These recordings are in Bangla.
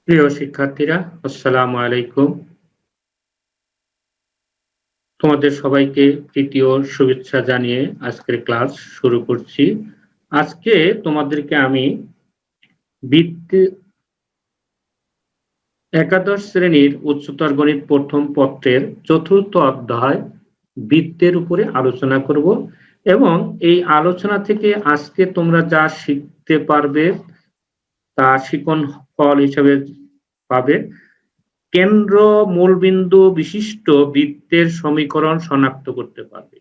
প্রিয় শিক্ষার্থীরা, আসসালামু আলাইকুম। তোমাদের সবাইকে তৃতীয় শুভেচ্ছা জানিয়ে আজকের ক্লাস শুরু করছি। আজকে তোমাদেরকে আমি বৃত্তি একাদশ শ্রেণীর উচ্চতর গণিত প্রথম পত্রের চতুর্থ অধ্যায় বৃত্তের উপরে আলোচনা করব এবং এই আলোচনা থেকে আজকে তোমরা যা শিখতে পারবে তা শিখন ফল হিসেবে পাবে। কেন্দ্র মূলবিন্দু বিশিষ্ট বৃত্তের সমীকরণ শনাক্ত করতে পারবে।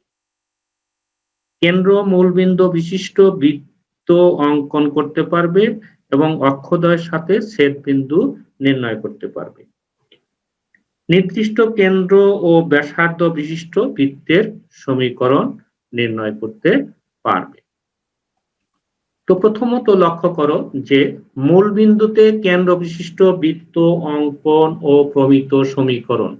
কেন্দ্র মূলবিন্দু বিশিষ্ট বৃত্ত অঙ্কন করতে পারবে এবং অক্ষদ্বয়ের সাথে ছেদবিন্দু নির্ণয় করতে পারবে। নির্দিষ্ট কেন্দ্র ও ব্যাসার্ধ বিশিষ্ট বৃত্তের সমীকরণ নির্ণয় করতে পারবে। তো প্রথমত লক্ষ্য করো যে মূলবিন্দুতে কেন্দ্র বিশিষ্ট বৃত্ত অঙ্কন ও প্রমিত সমীকরণ,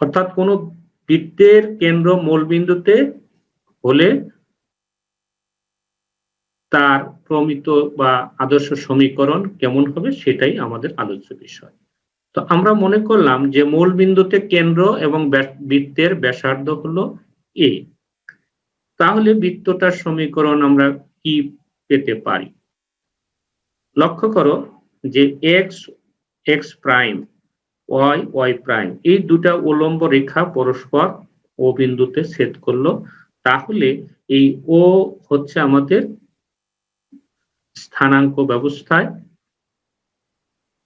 অর্থাৎ কোন বৃত্তের কেন্দ্র মূলবিন্দুতে হলে তার প্রমিত বা আদর্শ সমীকরণ কেমন হবে সেটাই আমাদের আলোচ্য বিষয়। তো আমরা মনে করলাম যে মূলবিন্দুতে কেন্দ্র এবং বৃত্তের ব্যাসার্ধ হলো এ, তাহলে বৃত্তটার সমীকরণ আমরা কি পেতে পারি? লক্ষ্য করো যে এক্স প্রাইম ওয়াই প্রাইম এই দুটা উলম্ব রেখা পরস্পর ও বিন্দুতে ছেদ করলো, তাহলে এই ও হচ্ছে আমাদের স্থানাঙ্ক ব্যবস্থায়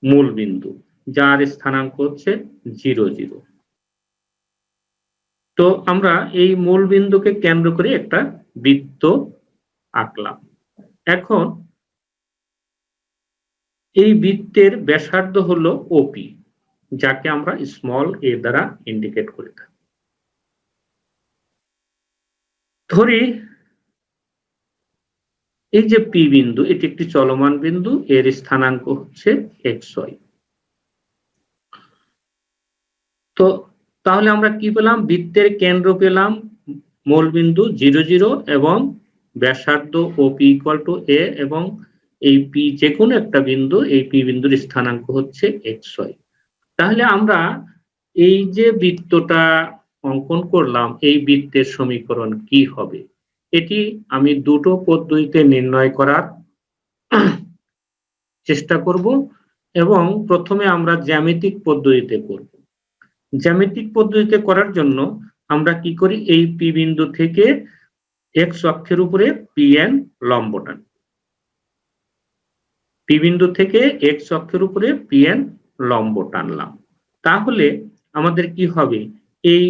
মূল বিন্দু, যার স্থানাঙ্ক হচ্ছে 0 0। তো আমরা এই মূল বিন্দুকে কেন্দ্র করে একটা বৃত্ত আঁকলাম। এখন এই বৃত্তের ব্যাসার্ধ হলো ওপি, যাকে আমরা স্মল এ দ্বারা ইন্ডিকেট করে থাকি। ধরি এই যে পি বিন্দু, এটি একটি চলমান বিন্দু, এর স্থানাঙ্ক হচ্ছে xy। তো তাহলে আমরা কি পেলাম? বৃত্তের কেন্দ্র পেলাম মূলবিন্দু 0 0 এবং ব্যাসার্ধ ওপি ইকুয়াল টু এ, এবং এই পি যে কোনো একটা বিন্দু, এই পি বিন্দুর স্থানাঙ্ক হচ্ছে xy। তাহলে আমরা এই যে বৃত্তটা অঙ্কন করলাম, এই বৃত্তের সমীকরণ কি হবে? এটি আমি দুটো পদ্ধতিতে নির্ণয় করার চেষ্টা করব এবং প্রথমে আমরা জ্যামিতিক পদ্ধতিতে করব। জ্যামিতিক পদ্ধতিতে করার জন্য আমরা কি করি? এই পি বিন্দু থেকে এক্স অক্ষের উপরে পিএন লম্ব টানি। পি বিন্দু থেকে এক্স অক্ষের উপরে পিএন লম্ব টানলাম, তাহলে আমাদের কি হবে? এই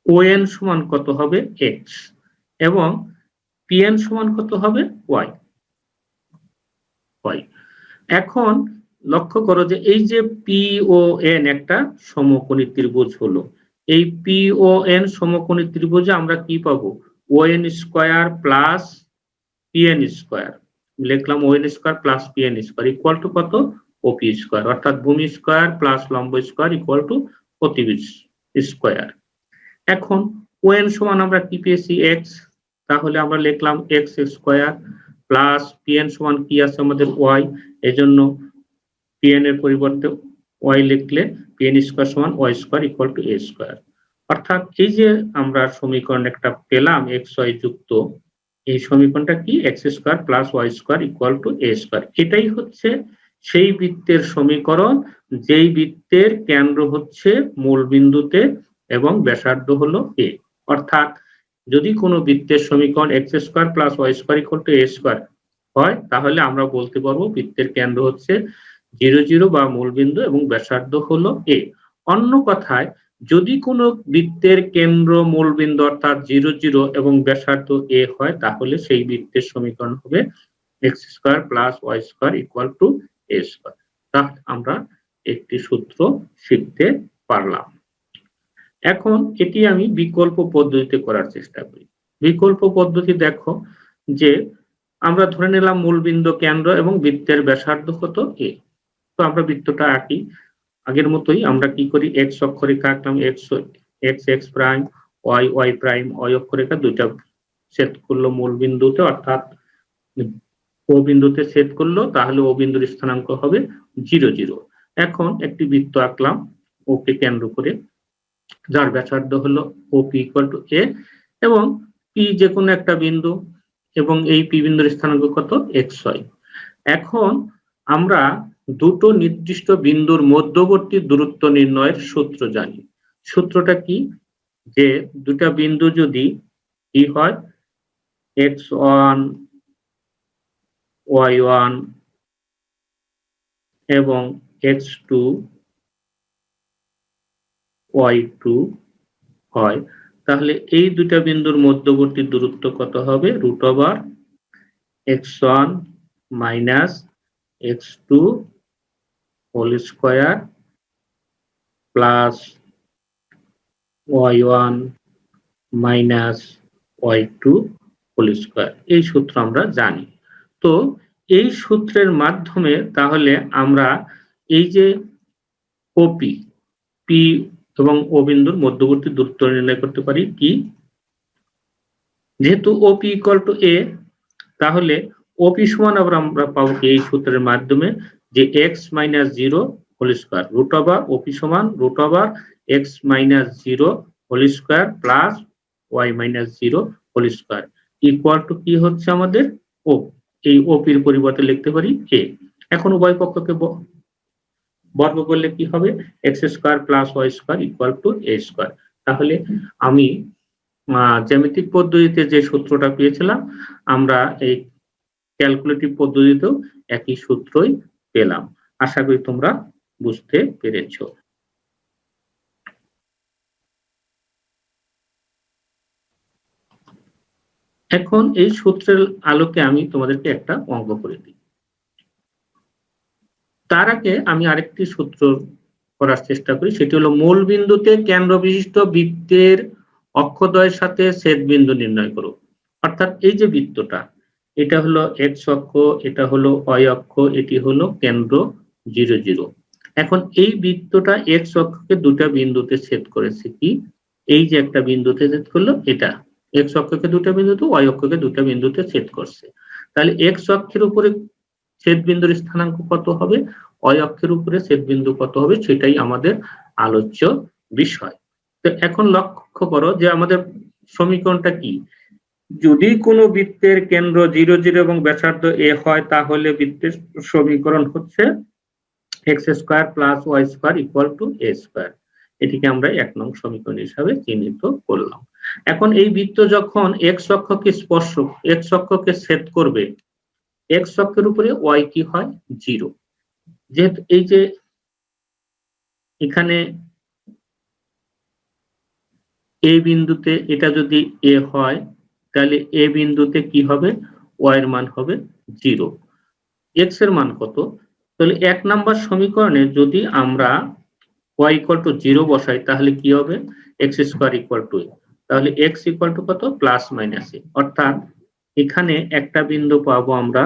ওএন সমান কত হবে? এক্স, এবং পিএন সমান কত হবে? ওয়াই। এখন লক্ষ্য করো যে এই যে পি ও এন একটা সমকোণী ত্রিভুজ হলো। এই পি ও এন সমকোণী ত্রিভুজে আমরা কি পাবো? ON square plus PN square. লিখলাম ON square plus PN square equal to কত? ওপি স্কয়ার, অর্থাৎ ভূমি স্কয়ার প্লাস লম্ব স্কয়ার ইকুয়াল টু প্রতিভুজ স্কয়ার। এখন ওএন সমান আমরা কি পেয়েছি? এক্স, তাহলে আমরা লিখলাম এক্স স্কয়ার প্লাস পিএন সমান কি আছে আমাদের? ওয়াই, এজন্য পিএন এর পরিবর্তে ওয়াই লিখলে পিএন স্কয়ার সমান Y square equal to A square. অর্থাৎ এই যে আমরা সমীকরণ একটা পেলাম এক্স ওয়াই যুক্ত, এই সমীকরণটা কি? X square plus Y square equal to A square. এটাই হচ্ছে সেই বৃত্তের সমীকরণ যেই বৃত্তের কেন্দ্র হচ্ছে মূল বিন্দুতে এবং ব্যাসার্ধ হলো এ। অর্থাৎ যদি কোনো বৃত্তের সমীকরণ X square plus Y square equal to A square হয়, তাহলে আমরা বলতে পারবো বৃত্তের কেন্দ্র হচ্ছে 0 0 বা মূলবিন্দু এবং ব্যাসার্ধ হলো এ। অন্য কথায়, যদি কোনো বৃত্তের কেন্দ্র মূলবিন্দু অর্থাৎ 0 0 এবং ব্যাসার্ধ এ হয়, তাহলে সেই বৃত্তের সমীকরণ হবে X square plus Y square equal to A square. তাহলে আমরা একটি সূত্র শিখতে পারলাম। এখন এটি আমি বিকল্প পদ্ধতিতে করার চেষ্টা করি। বিকল্প পদ্ধতি দেখো যে আমরা ধরে নিলাম মূলবিন্দু কেন্দ্র এবং বৃত্তের ব্যাসার্ধ কত? এ। তো আমরা বৃত্তটা আঁকি আগের মতোই। আমরা কি করি? এক্স অক্ষরেখা আঁকলাম, X prime, Y prime, Y অক্ষরেখা দুইটা ছেদ করলো মূল বিন্দুতে, অর্থাৎ ও বিন্দুতে ছেদ করলো, তাহলে ও বিন্দুর স্থানাঙ্ক হবে 0 0। এখন একটি বৃত্ত আঁকলাম ওকে কেন্দ্র করে, যার ব্যাসার্ধ হলো ওপি ইকুয়াল টু এ, এবং পি যে কোনো একটা বিন্দু, এবং এই পি বিন্দুর স্থানাঙ্ক কত, xy। এখন আমরা দুটো নির্দিষ্ট বিন্দুর মধ্যবর্তী দূরত্ব নির্ণয়ের সূত্র জানি। সূত্রটা কি, যে দুটা বিন্দু যদি কি হয়, x1 y1 এবং x2 y2 হয়, তাহলে এই দুটা বিন্দুর মধ্যবর্তী দূরত্ব কত হবে, √x1 minus x2 whole square plus y1 minus y2 whole square. এই সূত্র আমরা জানি। তো এই সূত্রের মাধ্যমে তাহলে আমরা এই যে ওপি, পি এবং ও বিন্দুর মধ্যবর্তী দূরত্ব নির্ণয় করতে পারি কি, যেহেতু ওপি ইকুয়াল টু এ, তাহলে ওপি সমান আবার আমরা পাবো এই সূত্রের মাধ্যমে যে x minus 0 whole square, OP সমান x minus 0 whole square plus y minus 0 whole square equal to কি হচ্ছে আমাদের ও। এই ওপির পরিবর্তে লিখতে পারি a। এখন উভয় পক্ষকে বর্গ করলে কি হবে, x square plus y square equal to a square. তাহলে আমি জ্যামিতিক পদ্ধতিতে যে সূত্রটা পেয়েছিলাম, আমরা এই ক্যালকুলেটিভ পদ্ধতিতেও একই সূত্রই পেলাম। আশা করি তোমরা বুঝতে পেরেছো। এখন এই সূত্রের আলোকে আমি তোমাদেরকে একটা অঙ্ক করে দিই। তার আগে আমি আরেকটি সূত্র করার চেষ্টা করি, সেটি হলো মূল বিন্দুতে কেন্দ্র বিশিষ্ট বৃত্তের অক্ষদ্বয়ের সাথে ছেদ বিন্দু নির্ণয় করো। অর্থাৎ এই যে বৃত্তটা, এটা হলো x অক্ষ, এটা হলো y অক্ষ, এটি হলো কেন্দ্র 0 0। এখন এই বৃত্তটা x অক্ষকে দুটা বিন্দুতে ছেদ করেছে, কি এই যে একটা বিন্দুতে ছেদ করলো, এটা x অক্ষকে দুটা বিন্দুতে, y অক্ষকে দুটা বিন্দুতে ছেদ করছে। তাহলে x অক্ষের উপরে ছেদ বিন্দুর স্থানাঙ্ক কত হবে, y অক্ষের উপরে ছেদ বিন্দু কত হবে, সেটাই আমাদের আলোচ্য বিষয়। তো এখন লক্ষ্য করো যে আমাদের সমীকরণটা কি, যদি কোনো বৃত্তের কেন্দ্র 0 0 এবং ব্যাসার্ধ a হয়, তাহলে বৃত্তের সমীকরণ হচ্ছে x square plus y square equal to a square. এটিকে আমরা 1 নং সমীকরণ হিসাবে চিহ্নিত করলাম। এখন এই বৃত্ত যখন x অক্ষকে স্পর্শক, x অক্ষকে ছেদ করবে, x অক্ষের উপরে y কি হয়, 0। যেহেতু এই যে এখানে a বিন্দুতে এটা যদি a হয়, তাহলে a বিন্দুতে কি হবে, y এর মান হবে 0। x এর মান কত, তাহলে 1 নাম্বার সমীকরণে যদি আমরা y ইকুয়াল টু 0 বসাই, তাহলে কি হবে, x square equal to a। তাহলে x ইকুয়াল টু কত, প্লাস মাইনাস a। অর্থাৎ এখানে একটা বিন্দু পাবো আমরা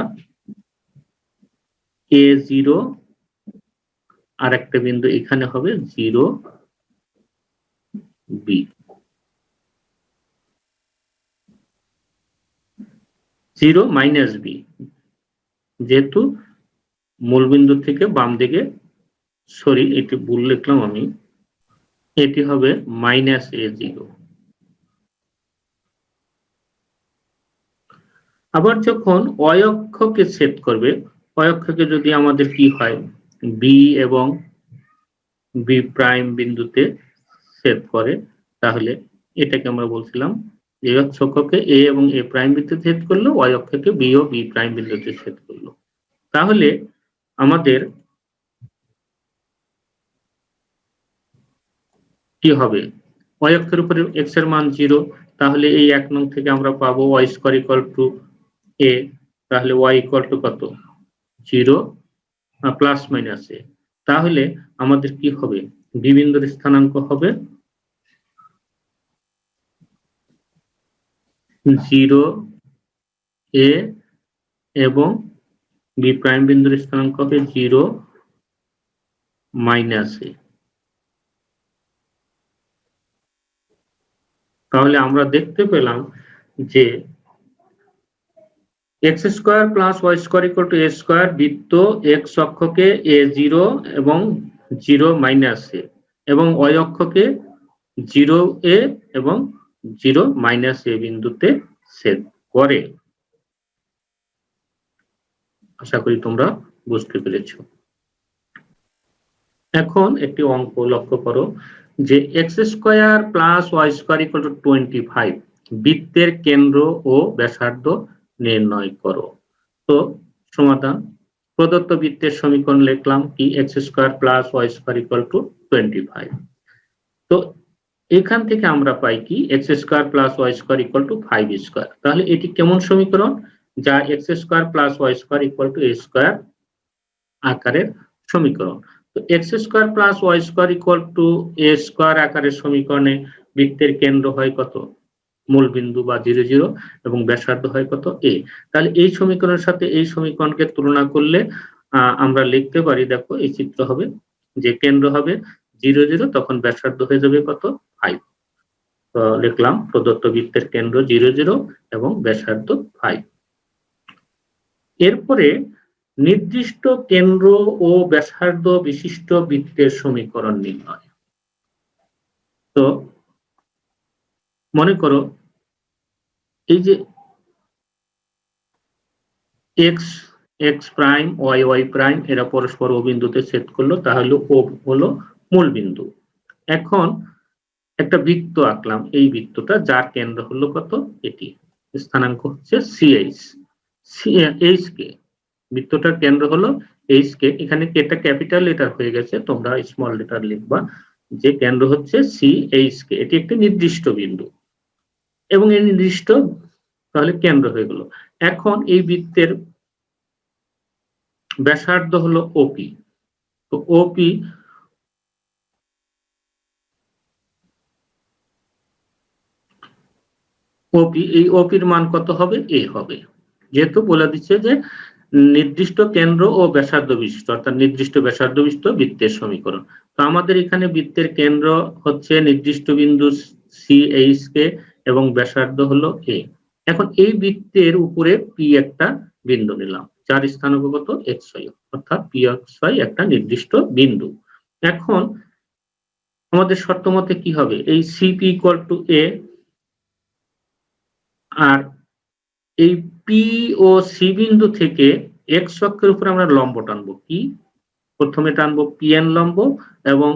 a0, আর একটা বিন্দু এখানে হবে 0 b। 0 মাইনাস b, যেহেতু মূলবিন্দু থেকে বাম দিকে, সরি এটি ভুল লিখলাম আমি, এটি হবে মাইনাস a0। আবার যখন y অক্ষকে ছেদ করবে, y অক্ষকে যদি আমাদের কি হয়, b এবং b প্রাইম বিন্দুতে ছেদ করে, তাহলে এটাকে আমরা বলছিলাম যে x অক্ষকে a এবং a প্রাইম বিন্দুতে ছেদ করলো, y অক্ষকে b ও b প্রাইম বিন্দুতে ছেদ করলো। তাহলে আমাদের কি হবে, y অক্ষের উপরে x এর মান 0, তাহলে এই 1 নং থেকে আমরা পাবো y square equal to a। তাহলে y ইকুয়াল টু কত, 0 প্লাস মাইনাস a। তাহলে আমাদের কি হবে, b বিন্দুর স্থানাঙ্ক হবে 0 a, এবং b প্রাইম বিন্দুর স্থানাঙ্ক হবে 0 মাইনাস a। তাহলে আমরা দেখতে পেলাম যে X square plus Y square equal to A square বৃত্ত এক্স অক্ষকে a0 এবং 0 মাইনাস এ এবং ওয়াই অক্ষকে 0a এবং 0 মাইনাস এ বিন্দুতে ছেদ করে। আশা করি তোমরা বুঝতে পেরেছো। এখন একটি অঙ্ক লক্ষ্য করো যে X square plus Y square equal to 25 বৃত্তের কেন্দ্র ও ব্যাসার্ধ নির্ণয় করো। তো সমাধান, প্রদত্ত বৃত্তের সমীকরণ লিখলাম কি X square plus Y square equal to 25। তো এখান থেকে আমরা পাই কি X square plus Y square equal to 5 square. তাহলে এটি কেমন সমীকরণ? যা X square plus Y square equal to A square আকারের সমীকরণ। তো X square plus Y square equal to A square আকারের সমীকরণে বৃত্তের কেন্দ্র হয় কত? মূল বিন্দু বা 0 0 এবং ব্যাসার্ধ হয় কত? a। তাহলে এই সমীকরণের সাথে এই সমীকরণকে তুলনা করলে আমরা লিখতে পারি, দেখো এই চিত্র হবে যে কেন্দ্র হবে 0 0, তখন ব্যাসার্ধ হয়ে যাবে কত? 5। তো লিখলাম প্রদত্ত বৃত্তের কেন্দ্র 0 0 এবং ব্যাসার্ধ 5। এরপরে নির্দিষ্ট কেন্দ্র ও ব্যাসার্ধ বিশিষ্ট বৃত্তের সমীকরণ নির্ণয়। তো মনে করো এই যে X X prime Y Y prime এরা পরস্পর ও বিন্দুতে ছেদ করলো, তাহলে ও হলো মূল বিন্দু। এখন একটা বৃত্ত আঁকলাম, এই বৃত্তটা যার কেন্দ্র হলো কত? এটি, স্থানাঙ্ক হচ্ছে সিএইচ এইচ কে। বৃত্তটার কেন্দ্র হলো এইচ কে। এখানে কেটা ক্যাপিটাল লেটার হয়ে গেছে, তোমরা স্মল লেটার লিখবা যে কেন্দ্র হচ্ছে সিএইচ কে। এটি একটি নির্দিষ্ট বিন্দু এবং এই নির্দিষ্ট তাহলে কেন্দ্র হয়ে গেল। এখন এই বৃত্তের ব্যাসার্ধ হলো ওপি। তো ওপি এই ওপির মান কত হবে? এ হবে, যেহেতু বলে দিচ্ছে যে নির্দিষ্ট কেন্দ্র ও ব্যাসার্ধ বিশিষ্ট, অর্থাৎ নির্দিষ্ট ব্যাসার্ধ বিশিষ্ট বৃত্তের সমীকরণ। তো আমাদের এখানে বৃত্তের কেন্দ্র হচ্ছে নির্দিষ্ট বিন্দু সিএইচ কে এবং ব্যাসার্ধ হলো এ। এখন এই বৃত্তের উপরে পি একটা বিন্দু নিলাম, যার স্থানাঙ্ক কত? xy, অর্থাৎ pxy একটা নির্দিষ্ট বিন্দু। এখন আমাদের শর্ত মতে কি হবে? এই সিপি ইকুয়াল টু এ, আর এই পি ও সি বিন্দু থেকে এক্স অক্ষের উপরে আমরা লম্ব টানবো। কি প্রথমে টানবো? পিএন লম্ব, এবং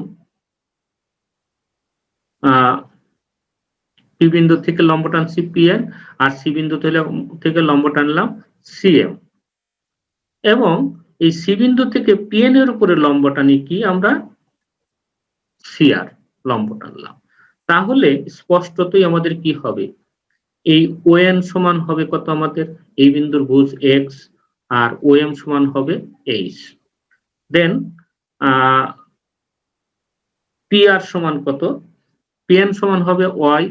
পি বিন্দু থেকে লম্ব টানছি পিএন, আর সি বিন্দু থেকে লম্ব টানলাম সিএম, এবং এই সি বিন্দু থেকে পিএন এর উপরে লম্ব টানি কি আমরা? সিআর লম্ব টানলাম। তাহলে স্পষ্টতই আমাদের কি হবে? এই ওএন সমান হবে কত? আমাদের এই বিন্দুর ভুজ এক্স, আর ওএম সমান হবে এইচ। দেন পিআর সমান কত? পিএন সমান হবে ওয়াই,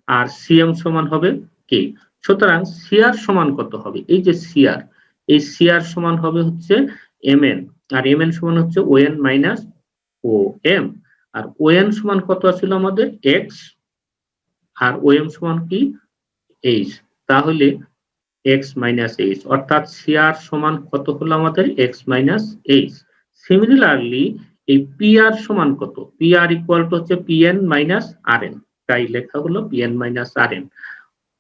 আর সিএম সমান হবে কে। সুতরাং সিআর সমান কত হবে? এই যে সিআর, এই সিআর সমান হবে হচ্ছে এমএন, আর এমএন সমান হচ্ছে ওএন মাইনাস ও এম। আর ওএন সমান কত ছিল আমাদের? এক্স, আর ওএম সমান কি? এইচ। তাহলে এক্স মাইনাস এইচ, অর্থাৎ সিআর সমান কত হলো আমাদের? X minus H. সিমিলারলি এই পিআর সমান কত? পিআর ইকুয়াল টু হচ্ছে পিএন মাইনাস আরএন, তাই লেখা হলো পিএন মাইনাস আরএন।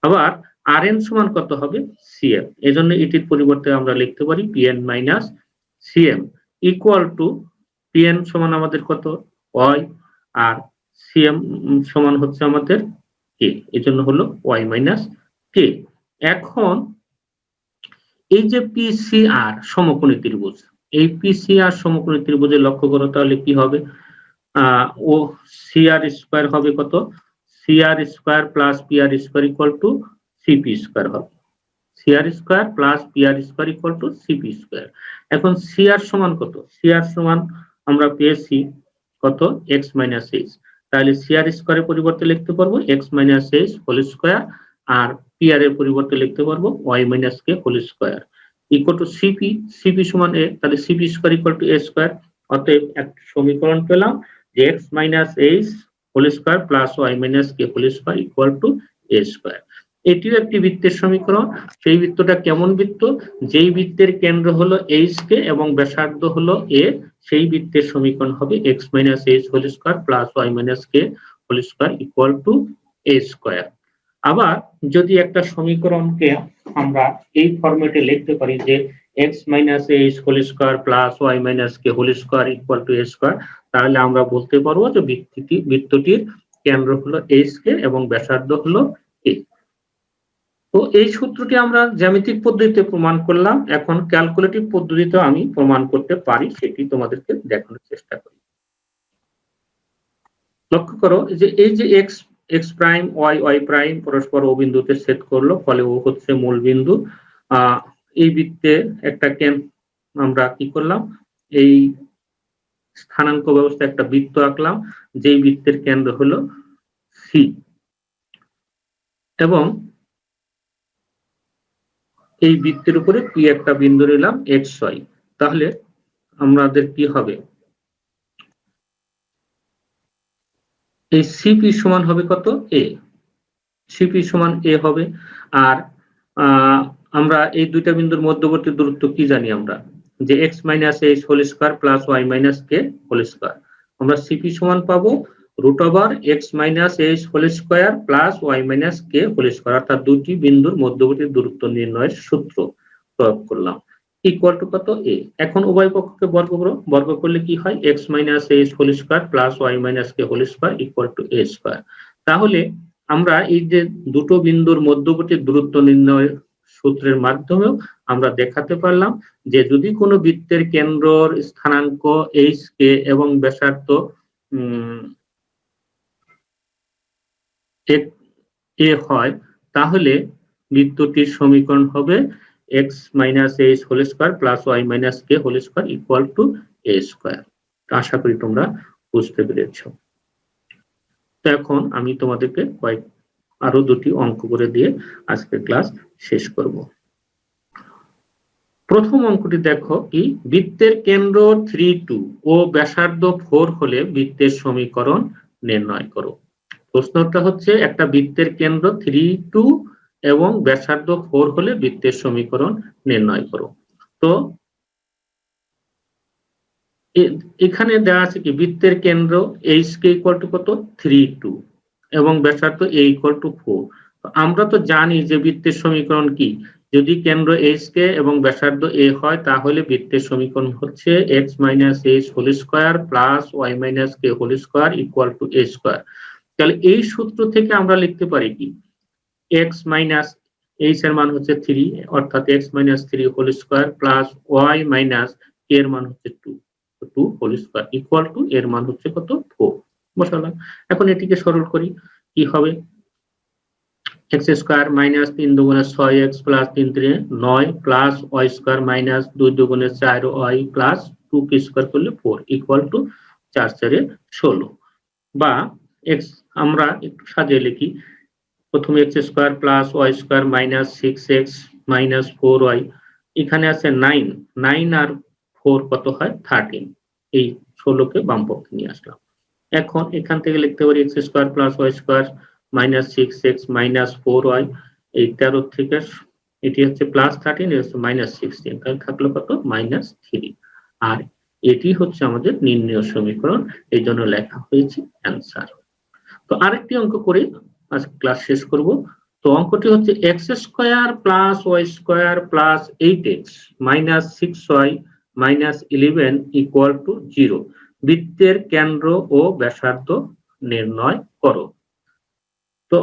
আবার আরএন সমান কত হবে? সিএম। এজন্য এটির পরিবর্তে আমরা লিখতে পারি PN minus CM equal to PN সমান আমাদের কত? ওয়াই, আর সিএম সমান হচ্ছে আমাদের কে, এজন্য হলো ওয়াই মাইনাস কে। এখন এই যে পিসিআর সমকোণী ত্রিভুজ, এই পিসিআর সমকোণী ত্রিভুজে লক্ষ্য করো, তাহলে কি হবে? ও সিআর স্কয়ার হবে কত? CR square plus PR square equal to CP square হবে। CR square plus PR square equal to CP square. এখন সিআর সমান কত? সিআর সমান আমরা পেয়েছি কত? X minus H. তাহলে সিআর স্কয়ারের পরিবর্তে লিখতে পারবো X minus H whole square, আর পিআর এর পরিবর্তে লিখতে পারবো Y minus K whole square equal to CP. CP সমান এ, তাহলে CP square equal to A square. অতএব একটা সমীকরণ পেলাম যে X minus H whole square plus Y minus K whole square equal to A square. এটিও একটি বৃত্তের সমীকরণ। সেই বৃত্তটা কেমন বৃত্ত? যেই বৃত্তের কেন্দ্র হলো HK এবং ব্যাসার্ধ হলো A, সেই বৃত্তের সমীকরণ হবে x minus h whole square plus y minus k whole square equal to a square. আবার যদি একটা সমীকরণকে আমরা এই ফরম্যাটে লিখতে পারি যে x minus h whole square plus y minus k whole square equal to a square, তাহলে আমরা বলতে পারবো যে বৃত্তটির কেন্দ্র হলো HK এবং ব্যাসার্ধ হলো a। তো এই সূত্রটি আমরা জ্যামিতিক পদ্ধতিতে প্রমাণ করলাম, এখন ক্যালকুলেটিভ পদ্ধতিতে আমি প্রমাণ করতে পারি, সেটি তোমাদেরকে দেখানোর চেষ্টা করি। লক্ষ্য করো যে এই যে x প্রাইম y প্রাইম পরস্পর ও বিন্দুতে ছেদ করলো, ফলে ও হচ্ছে মূল বিন্দু। এই বৃত্তে একটা আমরা কি করলাম, এই স্থানাঙ্ক ব্যবস্থা একটা বৃত্ত আঁকলাম, যেই বৃত্তের কেন্দ্র হলো C এবং এই বৃত্তের উপরে P একটা বিন্দু নিলাম xy। তাহলে আমাদের কি হবে, এই CP সমান হবে কত? A। CP সমান A হবে। আর আমরা এই দুইটা বিন্দুর মধ্যবর্তী দূরত্ব কি জানি আমরা, যে x minus h whole square plus y minus k whole square. আমরা CP সমান পাবো root over x minus h whole square plus y minus k whole square, অর্থাৎ দুটি বিন্দুর মধ্যবর্তী দূরত্ব নির্ণয়ের সূত্র প্রয়োগ করলাম, ইকুয়াল টু কত? A। এখন উভয় পক্ষকে বর্গ করো, বর্গ করলে কি হয়, x minus h whole square plus y minus k whole square equal to a square. তাহলে আমরা এই যে দুটো বিন্দুর মধ্যবর্তী দূরত্ব নির্ণয়ের সূত্রের মাধ্যমেও আমরা দেখাতে পারলাম যে যদি কোনো বৃত্তের কেন্দ্রর স্থানাঙ্ক HK এবং ব্যাসার্ধ a হয়, তাহলে বৃত্তটির সমীকরণ হবে x minus h whole square plus y minus k whole square equal to a square. আশা করি তোমরা বুঝতে পেরেছ। তো এখন আমি তোমাদেরকে আরো দুটি অঙ্ক করে দিয়ে আজকের ক্লাস শেষ করব। প্রথম অঙ্কটি দেখো কি, বৃত্তের কেন্দ্র 3, 2 ও ব্যাসার্ধ 4 হলে বৃত্তের সমীকরণ নির্ণয় করো। প্রশ্নটা হচ্ছে একটা বৃত্তের কেন্দ্র 3, 2 এবং ব্যাসার্ধ 4 হলে বৃত্তের সমীকরণ নির্ণয় করো। তো এখানে দেওয়া আছে কি, বৃত্তের কেন্দ্র HK ইকুয়াল টু কত? 3, 2 এবং ব্যাসার্ধ a ইকুয়াল টু 4। আমরা তো জানি যে বৃত্তের সমীকরণ কি, যদি কেন্দ্র HK এবং ব্যাসার্ধ a হয় তাহলে বৃত্তের সমীকরণ হচ্ছে x minus h whole square plus y minus k whole square equal to a square. তাহলে এই সূত্র থেকে আমরা লিখতে পারি কি, x মাইনাস h এর মান হচ্ছে 3, অর্থাৎ x minus 3 whole square plus y minus k এর মান হচ্ছে 2 হোল স্কয়ার ইকুয়াল টু এর মান হচ্ছে কত? 4 বসালাম। এখন এটিকে সরল করি, কি হবে, x স্কয়ার মাইনাস 3 দুগুণে 6x plus 3 3 9 plus y square minus 2 দুগুণে 4y প্লাস 2 কে স্কয়ার করলে 4 ইকুয়াল টু 4 4 16। বা x আমরা একটু সাজিয়ে লিখি, প্রথমে x square plus y square minus 6x minus 4y, এখানে আছে 9 আর 4 কত হয়? 13। এই 16 কে বাম পক্ষে নিয়ে আসলাম। এখন এখান থেকে লিখতে পারি x square plus y square minus 6x minus 4y, এই 13 থেকে এটি হচ্ছে প্লাস 13, এর হচ্ছে মাইনাস 16, তাহলে থাকলো কত? মাইনাস 3। আর এটি হচ্ছে আমাদের নির্ণয় সমীকরণ, এই জন্য লেখা হয়েছে অ্যান্সার। তো আরেকটি অঙ্ক করে আজকে ক্লাস শেষ করব। তো অঙ্কটি হচ্ছে x square plus y square plus 8x minus 6y minus 11 equal to 0, বৃত্তের কেন্দ্র ও ব্যাসার্ধ নির্ণয় করো। তো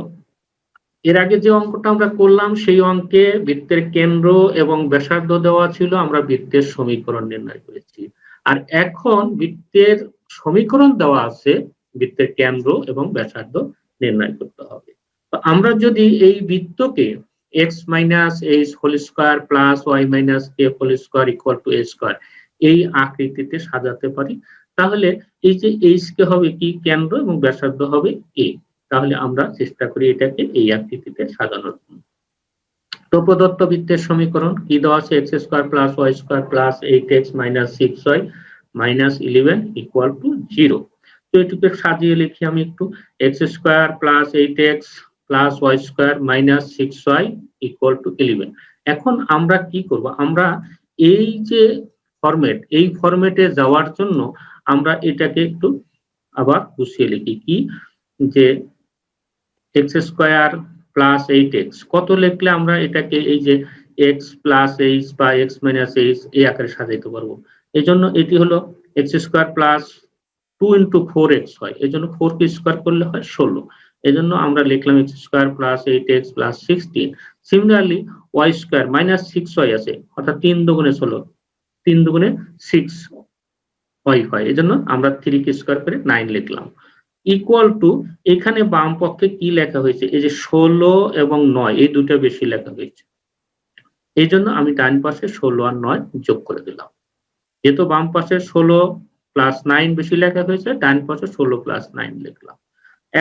এর আগে যে অঙ্কটা আমরা করলাম সেই অঙ্কে বৃত্তের কেন্দ্র এবং ব্যাসার্ধ দেওয়া ছিল, আমরা বৃত্তের সমীকরণ নির্ণয় করেছি। আর এখন বৃত্তের সমীকরণ দেওয়া আছে, বৃত্তের কেন্দ্র এবং ব্যাসার্ধ নির্ণয় করতে হবে। তো আমরা যদি এই বৃত্তকে x minus h whole square plus y minus k whole square equal to a square এই আকৃতিতে সাজাতে পারি, তাহলে এই যে h কে হবে কি? কেন্দ্র এবং ব্যাসার্ধ হবে a। তাহলে আমরা চেষ্টা করি এটাকে এই আকৃতিতে সাজানোর জন্য। তো প্রদত্ত বৃত্তের সমীকরণ কি দেওয়া আছে? x square plus y square plus 8x minus 6y minus 11 equal to 0। তো এটুকু সাজিয়ে লিখি আমি একটু, x square plus 8x plus Y square minus 6y equal to 11। এখন আমরা কি করব, আমরা এই যে ফরম্যাট, এই ফরম্যাটে যাওয়ার জন্য আমরা এটাকে একটু আবার গুছিয়ে লিখি, কি যে এক্স স্কোয়ার প্লাস 8x কত লিখলে আমরা এটাকে এই যে এক্স প্লাস এইচ বা এক্স মাইনাস এইচ এই আকারে সাজাইতে পারবো। এই জন্য এটি হলো x square plus 2 into 4x হয়, এই জন্য 4 কে স্কোয়ার করলে হয় 16। এই জন্য আমরা লিখলাম x square plus 8x plus 16। Similarly y square minus 6y আছে, অর্থাৎ 3 দুগুণে 16, 3 দুগুণে 6y হয়, এই জন্য আমরা 3 কে স্কোয়ার করে 9 লিখলাম। ইকুয়াল টু এখানে বাম পক্ষে কি লেখা হয়েছে, এই যে 16 এবং 9 এই দুটো বেশি লেখা হয়েছে, এই জন্য আমি ডান পাশে 16 আর 9 যোগ করে দিলাম। যেহেতু বাম পাশে 16 প্লাস 9 বেশি লেখা হয়েছে, ডান পাশে 16 প্লাস 9 লিখলাম।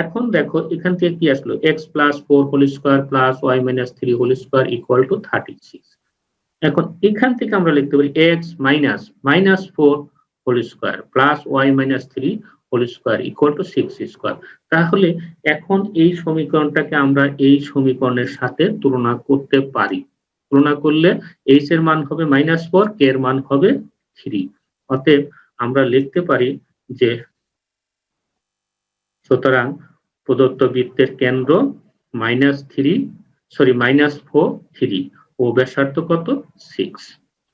এখন দেখো এখান থেকে কি আসলো, x plus 4 whole square plus Y minus 3 whole square equal to 36। এখন এখান থেকে আমরা লিখতে পারি x minus minus 4 whole square plus Y minus 3 whole square equal to 6 square. তাহলে এখন এই সমীকরণটাকে আমরা এই সমীকরণের সাথে তুলনা করতে পারি। তুলনা করলে এইচ এর মান হবে -4, কে এর মান হবে 3। অতএব আমরা লিখতে পারি যে সুতরাং প্রদত্ত বৃত্তের কেন্দ্র -4 3 ও ব্যাসার্ধ কত 6।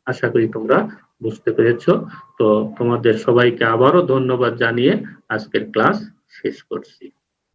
আশা করি তোমরা বুঝতে পেরেছো। তো তোমাদের সবাইকে আবারও ধন্যবাদ জানিয়ে আজকের ক্লাস শেষ করছি।